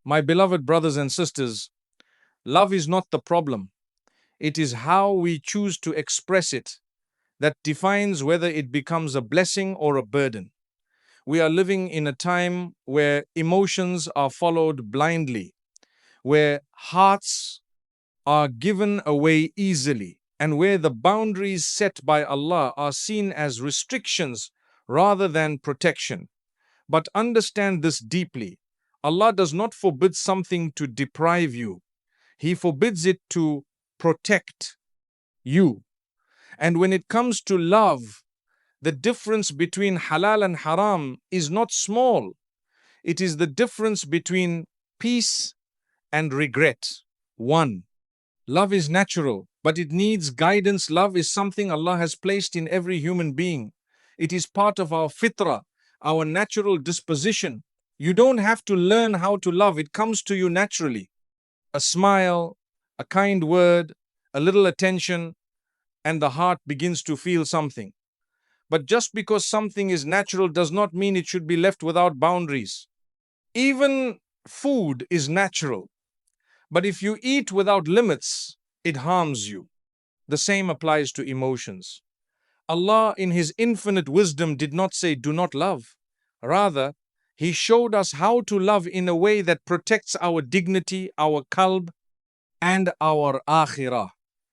My beloved brothers and sisters, love is not the problem. It is how we choose to express it that defines whether it becomes a blessing or a burden. We are living in a time where emotions are followed blindly, where hearts are given away easily, and where the boundaries set by Allah are seen as restrictions rather than protection. But understand this deeply: Allah does not forbid something to deprive you, He forbids it to protect you. And when it comes to love, the difference between halal and haram is not small. It is the difference between peace and regret. One, love is natural, but it needs guidance. Love is something Allah has placed in every human being. It is part of our fitrah, our natural disposition. You don't have to learn how to love, it comes to you naturally. A smile, a kind word, a little attention, and the heart begins to feel something. But just because something is natural does not mean it should be left without boundaries. Even food is natural, but if you eat without limits, it harms you. The same applies to emotions. Allah, in His infinite wisdom, did not say, do not love. Rather, He showed us how to love in a way that protects our dignity, our qalb, and our akhirah.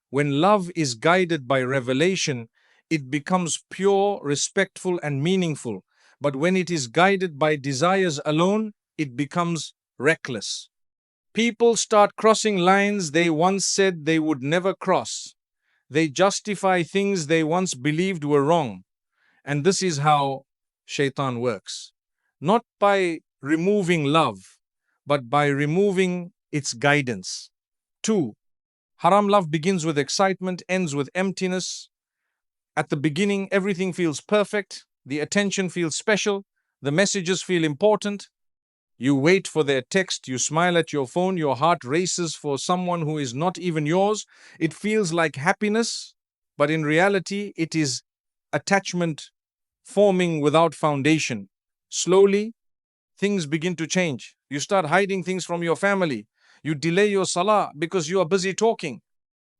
When love is guided by revelation, it becomes pure, respectful, and meaningful. But when it is guided by desires alone, it becomes reckless. People start crossing lines they once said they would never cross. They justify things they once believed were wrong. And this is how shaitan works. Not by removing love, but by removing its guidance. Two, haram love begins with excitement, ends with emptiness. At the beginning, everything feels perfect, the attention feels special, the messages feel important. You wait for their text, you smile at your phone, your heart races for someone who is not even yours. It feels like happiness, but in reality, it is attachment forming without foundation. Slowly, things begin to change. You start hiding things from your family. You delay your salah because you are busy talking.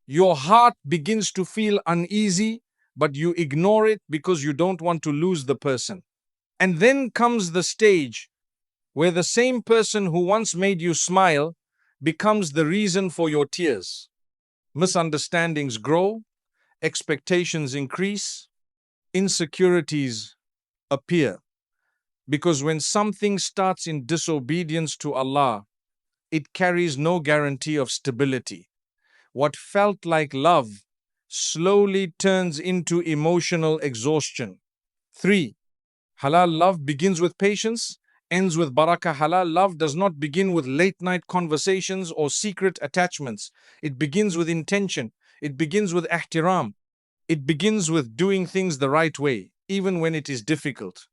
Your heart begins to feel uneasy, but you ignore it because you don't want to lose the person. And then comes the stage where the same person who once made you smile becomes the reason for your tears. Misunderstandings grow, expectations increase, insecurities appear. Because when something starts in disobedience to Allah, it carries no guarantee of stability. What felt like love slowly turns into emotional exhaustion. 3. Halal love begins with patience, ends with barakah. Halal love does not begin with late night conversations or secret attachments. It begins with intention. It begins with ihtiram. It begins with doing things the right way, even when it is difficult.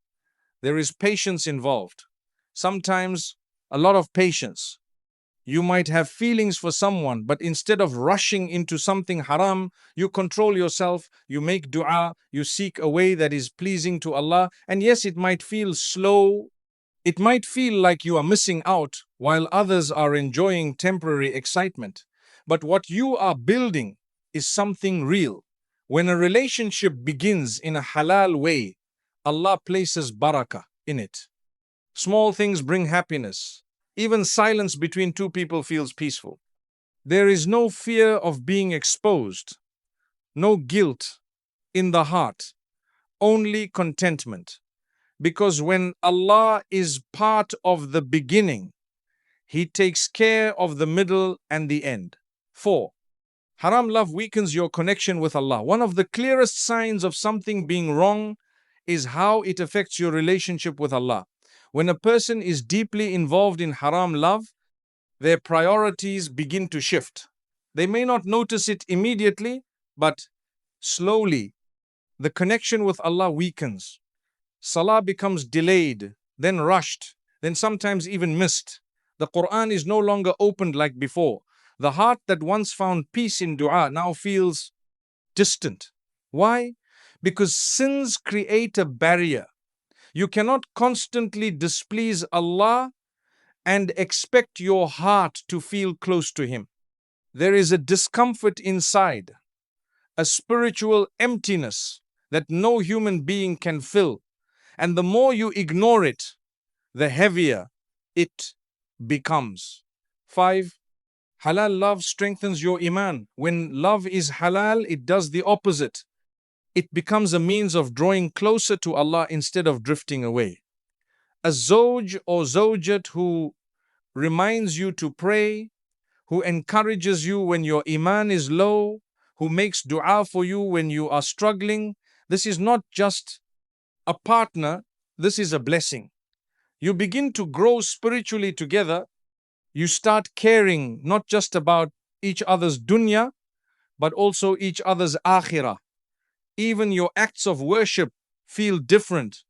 There is patience involved. Sometimes a lot of patience. You might have feelings for someone, but instead of rushing into something haram, you control yourself, you make dua, you seek a way that is pleasing to Allah. And yes, it might feel slow, it might feel like you are missing out while others are enjoying temporary excitement. But what you are building is something real. When a relationship begins in a halal way, Allah places barakah in it. Small things bring happiness. Even silence between two people feels peaceful. There is no fear of being exposed, no guilt in the heart, only contentment. Because when Allah is part of the beginning, He takes care of the middle and the end. 4. Haram love weakens your connection with Allah. One of the clearest signs of something being wrong is how it affects your relationship with Allah. When a person is deeply involved in haram love, their priorities begin to shift. They may not notice it immediately, but slowly the connection with Allah weakens. Salah becomes delayed, then rushed, then sometimes even missed. The Quran is no longer opened like before. The heart that once found peace in dua now feels distant. Why? Because sins create a barrier. You cannot constantly displease Allah and expect your heart to feel close to Him. There is a discomfort inside, a spiritual emptiness that no human being can fill. And the more you ignore it, the heavier it becomes. 5. Halal love strengthens your iman. When love is halal, it does the opposite. It becomes a means of drawing closer to Allah instead of drifting away. A zawj or zawjat who reminds you to pray, who encourages you when your iman is low, who makes dua for you when you are struggling. This is not just a partner, this is a blessing. You begin to grow spiritually together. You start caring not just about each other's dunya, but also each other's akhirah. Even your acts of worship feel different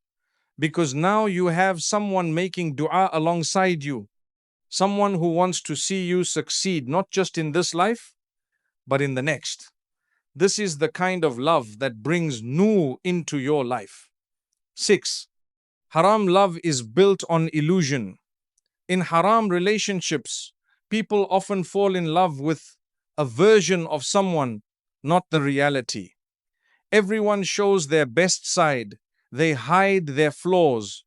because now you have someone making dua alongside you, someone who wants to see you succeed, not just in this life, but in the next. This is the kind of love that brings nur into your life. 6. Haram love is built on illusion. In haram relationships, people often fall in love with a version of someone, not the reality. Everyone shows their best side. They hide their flaws.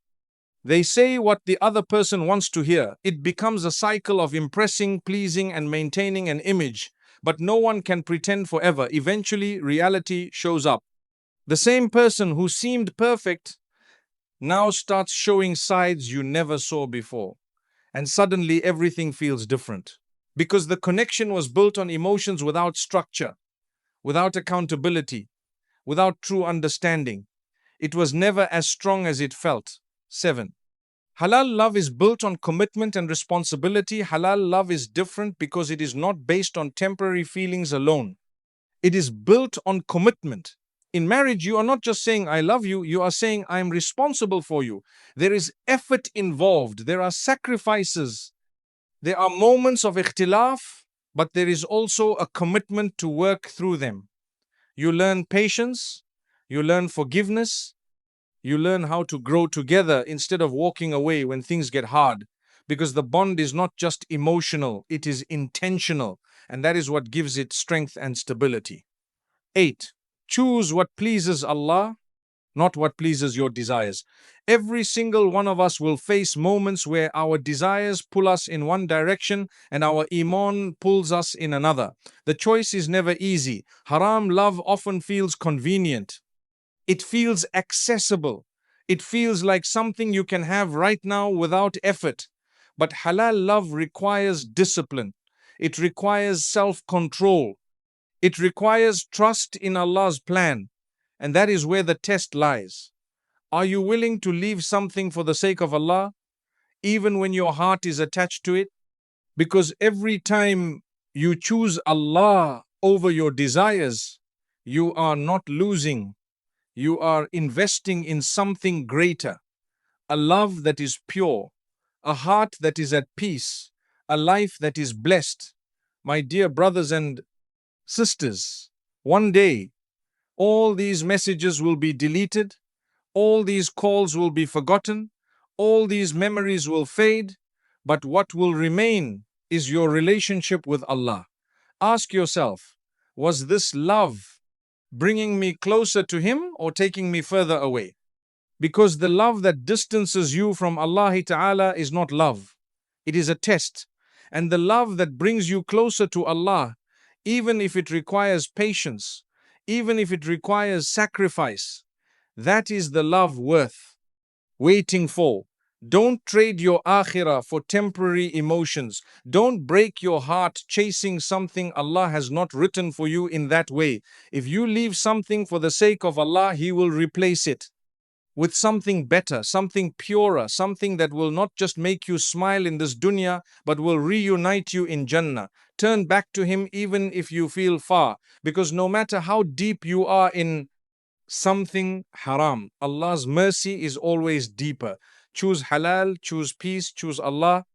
They say what the other person wants to hear. It becomes a cycle of impressing, pleasing, and maintaining an image. But no one can pretend forever. Eventually, reality shows up. The same person who seemed perfect now starts showing sides you never saw before. And suddenly everything feels different. Because the connection was built on emotions without structure, without accountability, without true understanding. It was never as strong as it felt. 7. Halal love is built on commitment and responsibility. Halal love is different because it is not based on temporary feelings alone. It is built on commitment. In marriage, you are not just saying, I love you, you are saying, I am responsible for you. There is effort involved, there are sacrifices, there are moments of ikhtilaf, but there is also a commitment to work through them. You learn patience, you learn forgiveness, you learn how to grow together instead of walking away when things get hard. Because the bond is not just emotional, it is intentional. And that is what gives it strength and stability. 8. Choose what pleases Allah, not what pleases your desires. Every single one of us will face moments where our desires pull us in one direction and our iman pulls us in another. The choice is never easy. Haram love often feels convenient. It feels accessible. It feels like something you can have right now without effort. But halal love requires discipline. It requires self-control. It requires trust in Allah's plan. And that is where the test lies. Are you willing to leave something for the sake of Allah, even when your heart is attached to it? Because every time you choose Allah over your desires, you are not losing. You are investing in something greater, a love that is pure, a heart that is at peace, a life that is blessed. My dear brothers and sisters, one day all these messages will be deleted, all these calls will be forgotten, all these memories will fade, but what will remain is your relationship with Allah. Ask yourself, was this love bringing me closer to Him or taking me further away? Because the love that distances you from Allah Ta'ala is not love. It is a test. And the love that brings you closer to Allah, even if it requires patience, even if it requires sacrifice, that is the love worth waiting for. Don't trade your akhirah for temporary emotions. Don't break your heart chasing something Allah has not written for you in that way. If you leave something for the sake of Allah, He will replace it with something better, something purer, something that will not just make you smile in this dunya, but will reunite you in Jannah. Turn back to Him even if you feel far, because no matter how deep you are in something haram, Allah's mercy is always deeper. Choose halal, choose peace, choose Allah.